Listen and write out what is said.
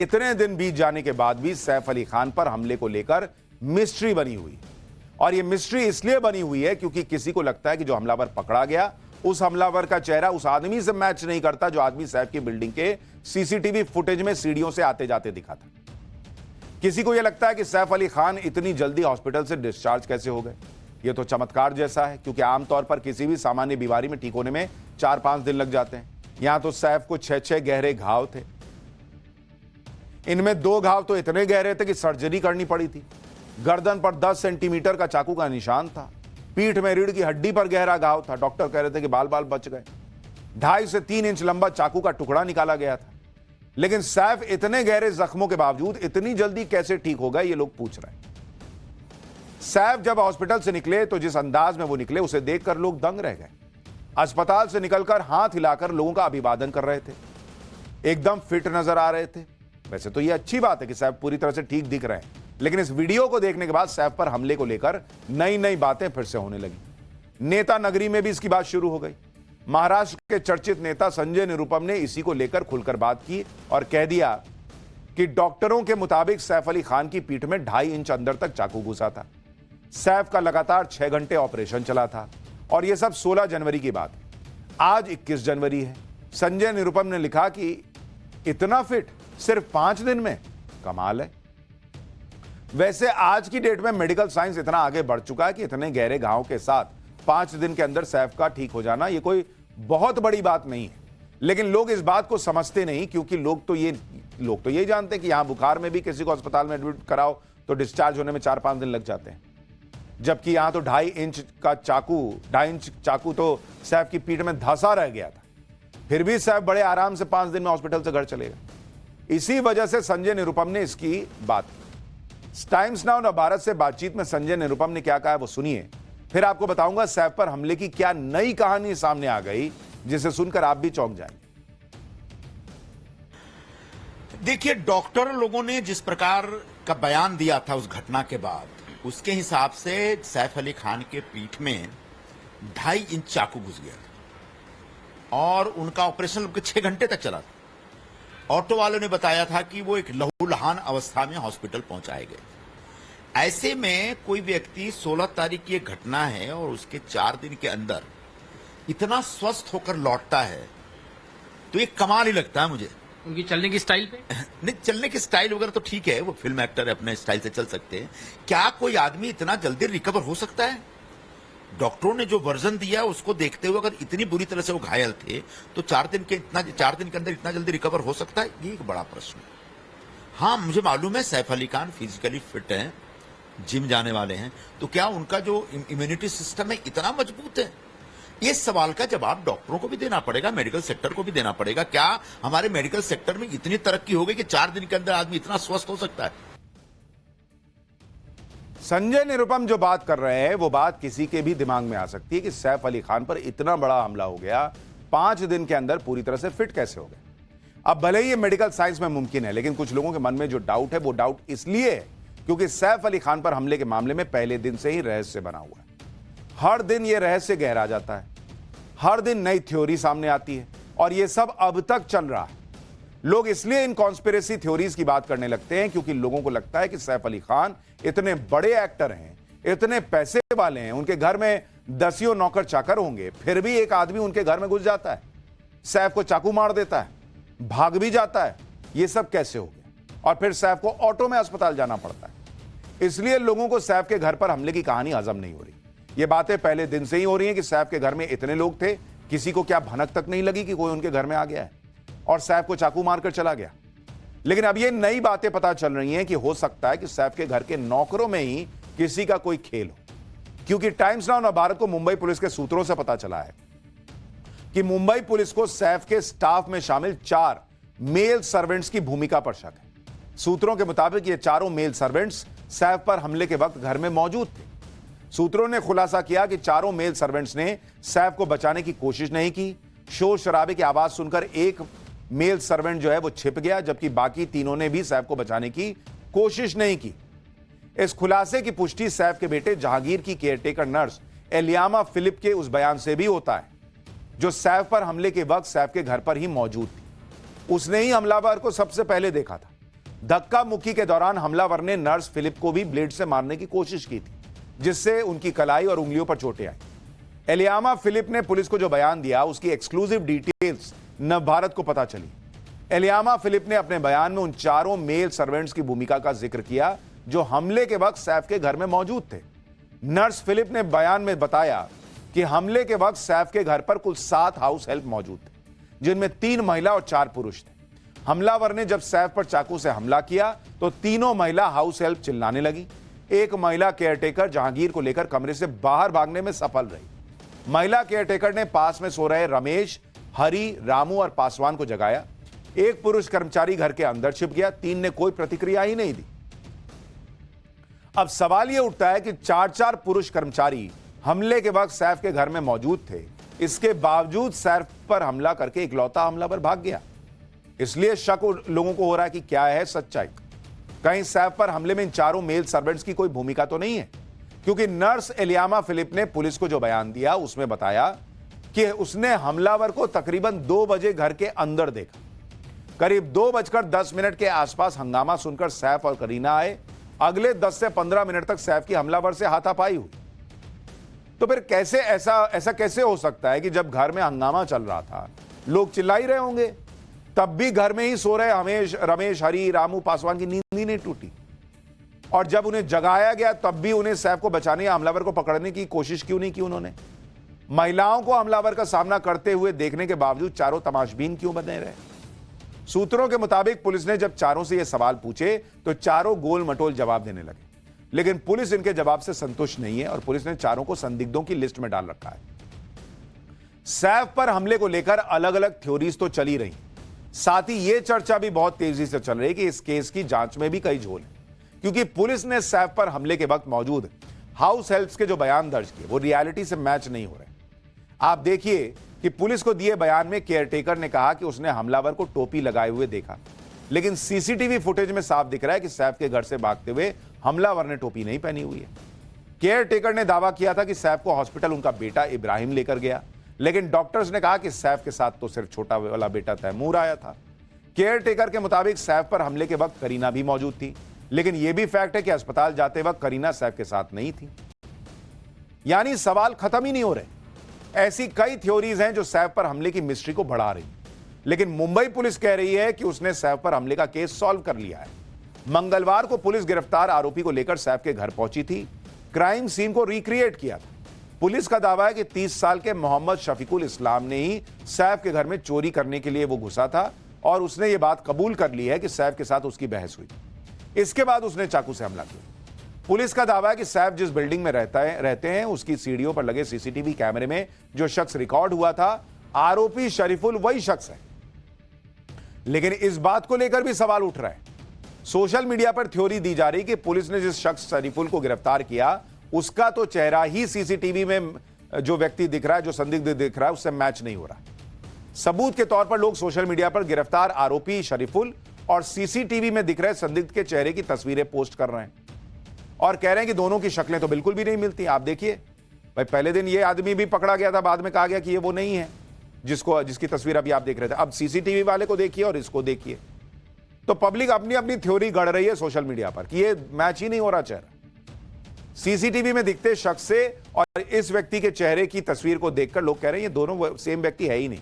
इतने दिन बीत जाने के बाद भी सैफ अली खान पर हमले को लेकर मिस्ट्री बनी हुई। और यह मिस्ट्री इसलिए बनी हुई है क्योंकि किसी को लगता है कि जो हमलावर पकड़ा गया उस हमलावर का चेहरा उस आदमी से मैच नहीं करता जो आदमी सैफ की बिल्डिंग के सीसीटीवी फुटेज में सीढ़ियों से आते जाते दिखा था। किसी को यह लगता है कि सैफ अली खान इतनी जल्दी हॉस्पिटल से डिस्चार्ज कैसे हो गए। यह तो चमत्कार जैसा है क्योंकि आमतौर पर किसी भी सामान्य बीमारी में ठीक होने में 4-5 दिन लग जाते हैं। यहां तो सैफ को 6-6 गहरे घाव थे। इनमें 2 घाव तो इतने गहरे थे कि सर्जरी करनी पड़ी थी। गर्दन पर 10 सेंटीमीटर का चाकू का निशान था। पीठ में रीढ़ की हड्डी पर गहरा घाव था। डॉक्टर कह रहे थे कि बाल बाल बच गए। 2.5 से 3 इंच लंबा चाकू का टुकड़ा निकाला गया था। लेकिन सैफ इतने गहरे जख्मों के बावजूद इतनी जल्दी कैसे ठीक हो गए, ये लोग पूछ रहे हैं। सैफ जब हॉस्पिटल से निकले तो जिस अंदाज में वो निकले उसे देखकर लोग दंग रह गए। अस्पताल से निकलकर हाथ हिलाकर लोगों का अभिवादन कर रहे थे। एकदम फिट नजर आ रहे थे। वैसे तो ये अच्छी बात है कि सैफ पूरी तरह से ठीक दिख रहे हैं, लेकिन इस वीडियो को देखने के बाद सैफ पर हमले को लेकर नई नई बातें फिर से होने लगी। नेता नगरी में भी इसकी बात शुरू हो गई। महाराष्ट्र के चर्चित नेता संजय निरुपम ने इसी को लेकर खुलकर बात की और कह दिया कि डॉक्टरों के मुताबिक सैफ अली खान की पीठ में 2.5 इंच अंदर तक चाकू घुसा था। सैफ का लगातार 6 घंटे ऑपरेशन चला था और यह सब 16 जनवरी की बात है। आज 21 जनवरी है। संजय निरुपम ने लिखा कि इतना फिट सिर्फ 5 दिन में, कमाल है। वैसे आज की डेट में मेडिकल साइंस इतना आगे बढ़ चुका है कि इतने गहरे घाव के साथ 5 दिन के अंदर सैफ का ठीक हो जाना ये कोई बहुत बड़ी बात नहीं है। लेकिन लोग इस बात को समझते नहीं क्योंकि लोग तो ये जानते हैं कि यहां बुखार में भी किसी को अस्पताल में एडमिट कराओ तो डिस्चार्ज होने में 4-5 दिन लग जाते हैं, जबकि यहां तो 2.5 इंच चाकू तो सैफ की पीठ में धंसा रह गया था। फिर भी सैफ बड़े आराम से 5 दिन में हॉस्पिटल से घर चले गए। इसी वजह से संजय निरुपम ने इसकी बात की। टाइम्स नाउ भारत से बातचीत में संजय निरुपम ने क्या कहा है वो सुनिए, फिर आपको बताऊंगा सैफ पर हमले की क्या नई कहानी सामने आ गई जिसे सुनकर आप भी चौंक जाएंगे। देखिए, डॉक्टर लोगों ने जिस प्रकार का बयान दिया था उस घटना के बाद, उसके हिसाब से सैफ अली खान के पीठ में 2.5 इंच चाकू घुस गया था और उनका ऑपरेशन 6 घंटे तक चला था। ऑटो वालों ने बताया था कि वो एक लहूलुहान अवस्था में हॉस्पिटल पहुंचाए गए। ऐसे में कोई व्यक्ति 16 तारीख की एक घटना है और उसके 4 दिन के अंदर इतना स्वस्थ होकर लौटता है तो ये कमाल ही लगता है मुझे। उनकी चलने की स्टाइल पे नहीं, चलने की स्टाइल वगैरह तो ठीक है, वो फिल्म एक्टर है, अपने स्टाइल से चल सकते हैं। क्या कोई आदमी इतना जल्दी रिकवर हो सकता है? डॉक्टरों ने जो वर्जन दिया उसको देखते हुए अगर इतनी बुरी तरह से वो घायल थे तो 4 दिन के अंदर इतना जल्दी रिकवर हो सकता है? ये एक बड़ा प्रश्न है। हाँ, मुझे मालूम है सैफ अली खान फिजिकली फिट हैं, जिम जाने वाले हैं, तो क्या उनका जो इम्यूनिटी सिस्टम है इतना मजबूत है? इस सवाल का जवाब डॉक्टरों को भी देना पड़ेगा, मेडिकल सेक्टर को भी देना पड़ेगा। क्या हमारे मेडिकल सेक्टर में इतनी तरक्की हो गई कि 4 दिन के अंदर आदमी इतना स्वस्थ हो सकता है? संजय निरुपम जो बात कर रहे हैं वो बात किसी के भी दिमाग में आ सकती है कि सैफ अली खान पर इतना बड़ा हमला हो गया, 5 दिन के अंदर पूरी तरह से फिट कैसे हो गए। अब भले ही ये मेडिकल साइंस में मुमकिन है, लेकिन कुछ लोगों के मन में जो डाउट है वो डाउट इसलिए है क्योंकि सैफ अली खान पर हमले के मामले में पहले दिन से ही रहस्य बना हुआ है। हर दिन यह रहस्य गहरा जाता है, हर दिन नई थ्योरी सामने आती है और यह सब अब तक चल रहा है। लोग इसलिए इन कॉन्स्पिरेसी थ्योरीज की बात करने लगते हैं क्योंकि लोगों को लगता है कि सैफ अली खान इतने बड़े एक्टर हैं, इतने पैसे वाले हैं, उनके घर में दसियों नौकर चाकर होंगे, फिर भी एक आदमी उनके घर में घुस जाता है, सैफ को चाकू मार देता है, भाग भी जाता है। यह सब कैसे हो गया? और फिर सैफ को ऑटो में अस्पताल जाना पड़ता है। इसलिए लोगों को सैफ के घर पर हमले की कहानी हजम नहीं हो रही। ये बातें पहले दिन से ही हो रही हैं कि सैफ के घर में इतने लोग थे, किसी को क्या भनक तक नहीं लगी कि कोई उनके घर में आ गया है और सैफ को चाकू मारकर चला गया। लेकिन अब ये नई बातें पता चल रही हैं कि हो सकता है कि सैफ के घर के नौकरों में ही किसी का कोई खेल हो, क्योंकि टाइम्स नाउ भारत को मुंबई पुलिस के सूत्रों से पता चला है कि मुंबई पुलिस को सैफ के स्टाफ में शामिल 4 मेल सर्वेंट्स की भूमिका पर शक है। सूत्रों के मुताबिक ये चारों मेल सर्वेंट्स सैफ पर हमले के वक्त घर में मौजूद थे। सूत्रों ने खुलासा किया कि चारों मेल सर्वेंट्स ने सैफ को बचाने की कोशिश नहीं की। शोर शराबे की आवाज सुनकर एक मेल सर्वेंट जो है वो छिप गया, जबकि बाकी तीनों ने भी सैफ को बचाने की कोशिश नहीं की। इस खुलासे की पुष्टि सैफ के बेटे जहांगीर की केयरटेकर नर्स एलियामा फिलिप के उस बयान से भी होता है जो सैफ पर हमले के वक्त सैफ के घर पर ही मौजूद थी। उसने ही हमलावर को सबसे पहले देखा था। धक्का मुक्की के दौरान हमलावर ने नर्स फिलिप को भी ब्लेड से मारने की कोशिश की थी, जिससे उनकी कलाई और उंगलियों पर चोटें आई। एलियामा फिलिप ने पुलिस को जो बयान दिया, उसकी एक्सक्लूसिव डिटेल्स नवभारत को पता चली। एलियामा फिलिप ने अपने बयान में उन चारों मेल सर्वेंट्स की भूमिका का जिक्र किया जो हमले के वक्त सैफ के घर में मौजूद थे। नर्स फिलिप ने बयान में बताया कि हमले के वक्त सैफ के घर पर कुल 7 हाउस हेल्प मौजूद थे, जिनमें 3 महिला और 4 पुरुष थे। हमलावर ने जब सैफ पर चाकू से हमला किया तो तीनों महिला हाउस हेल्प चिल्लाने लगी। एक महिला केयरटेकर जहांगीर को लेकर कमरे से बाहर भागने में सफल रही। महिला केयरटेकर ने पास में सो रहे रमेश, हरी, रामू और पासवान को जगाया। एक पुरुष कर्मचारी घर के अंदर छिप गया। 3 ने कोई प्रतिक्रिया ही नहीं दी। अब सवाल यह उठता है कि 4 पुरुष कर्मचारी हमले के वक्त सैफ के घर में मौजूद थे, इसके बावजूद सैफ पर हमला करके इकलौता हमलावर भाग गया। इसलिए शक लोगों को हो रहा है कि क्या है सच्चाई। कहीं सैफ पर हमले में इन चारों मेल सर्वेंट्स की कोई भूमिका तो नहीं है, क्योंकि नर्स एलियामा फिलिप ने पुलिस को जो बयान दिया उसमें बताया कि उसने हमलावर को तकरीबन 2 बजे घर के अंदर देखा। करीब 2:10 के आसपास हंगामा सुनकर सैफ और करीना आए। अगले 10 से 15 मिनट तक सैफ की हमलावर से हाथापाई हुई। तो फिर कैसे ऐसा कैसे हो सकता है कि जब घर में हंगामा चल रहा था, लोग चिल्ला ही रहे होंगे, तब भी घर में ही सो रहे रमेश, हरी, रामू, पासवान की नींद ही नहीं टूटी, और जब उन्हें जगाया गया तब भी उन्हें सैफ को बचाने या हमलावर को पकड़ने की कोशिश क्यों नहीं की उन्होंने? महिलाओं को हमलावर का सामना करते हुए देखने के बावजूद चारों तमाशबीन क्यों बने रहे? सूत्रों के मुताबिक पुलिस ने जब चारों से ये सवाल पूछे तो चारों गोल मटोल जवाब देने लगे, लेकिन पुलिस इनके जवाब से संतुष्ट नहीं है और पुलिस ने चारों को संदिग्धों की लिस्ट में डाल रखा है। सैफ पर हमले को लेकर अलग अलग थ्योरीज तो चली रही, साथ ही यह चर्चा भी बहुत तेजी से चल रही है कि इस केस की जांच में भी कई झोल है, क्योंकि पुलिस ने सैफ पर हमले के वक्त मौजूद हाउस हेल्प्स के जो बयान दर्ज किए वो रियलिटी से मैच नहीं हो रहे। आप देखिए कि पुलिस को दिए बयान में केयरटेकर ने कहा कि उसने हमलावर को टोपी लगाए हुए देखा, लेकिन सीसीटीवी फुटेज में साफ दिख रहा है कि सैफ के घर से भागते हुए हमलावर ने टोपी नहीं पहनी हुई है। केयरटेकर ने दावा किया था कि सैफ को हॉस्पिटल उनका बेटा इब्राहिम लेकर गया, लेकिन डॉक्टर्स ने कहा कि सैफ के साथ तो सिर्फ छोटा वाला बेटा तैमूर आया था। केयरटेकर के मुताबिक सैफ पर हमले के वक्त करीना भी मौजूद थी, लेकिन यह भी फैक्ट है कि अस्पताल जाते वक्त करीना सैफ के साथ नहीं थी। यानी सवाल खत्म ही नहीं हो रहे। ऐसी कई थ्योरीज हैं जो सैफ पर हमले की मिस्ट्री को बढ़ा रही, लेकिन मुंबई पुलिस कह रही है कि उसने सैफ पर हमले का केस सॉल्व कर लिया है। मंगलवार को पुलिस गिरफ्तार आरोपी को लेकर सैफ के घर पहुंची थी, क्राइम सीन को रिक्रिएट किया था। पुलिस का दावा है कि 30 साल के मोहम्मद शफीकुल इस्लाम ने ही सैफ के घर में चोरी करने के लिए वो घुसा था और उसने ये बात कबूल कर ली है कि सैफ के साथ उसकी बहस हुई। इसके बाद उसने चाकू से हमला किया। पुलिस का दावा है कि सैफ जिस बिल्डिंग में रहते हैं उसकी सीढ़ियों पर लगे सीसीटीवी कैमरे में जो शख्स रिकॉर्ड हुआ था, आरोपी शरीफुल वही शख्स है। लेकिन इस बात को लेकर भी सवाल उठ रहा है। सोशल मीडिया पर थ्योरी दी जा रही कि पुलिस ने जिस शख्स शरीफुल को गिरफ्तार किया उसका तो चेहरा ही सीसीटीवी में जो व्यक्ति दिख रहा है, जो संदिग्ध दिख रहा है, उससे मैच नहीं हो रहा। सबूत के तौर पर लोग सोशल मीडिया पर गिरफ्तार आरोपी शरीफुल और सीसीटीवी में दिख रहे संदिग्ध के चेहरे की तस्वीरें पोस्ट कर रहे हैं और कह रहे हैं कि दोनों की शक्लें तो बिल्कुल भी नहीं मिलती। आप देखिए भाई, पहले दिन ये आदमी भी पकड़ा गया था, बाद में कहा गया कि ये वो नहीं है जिसकी तस्वीर अभी आप देख रहे थे। अब सीसीटीवी वाले को देखिए और इसको देखिए, तो पब्लिक अपनी अपनी थ्योरी गढ़ रही है सोशल मीडिया पर कि ये मैच ही नहीं हो रहा चेहरा। सीसीटीवी में दिखते शख्स से और इस व्यक्ति के चेहरे की तस्वीर को देखकर लोग कह रहे हैं ये दोनों सेम व्यक्ति है ही नहीं।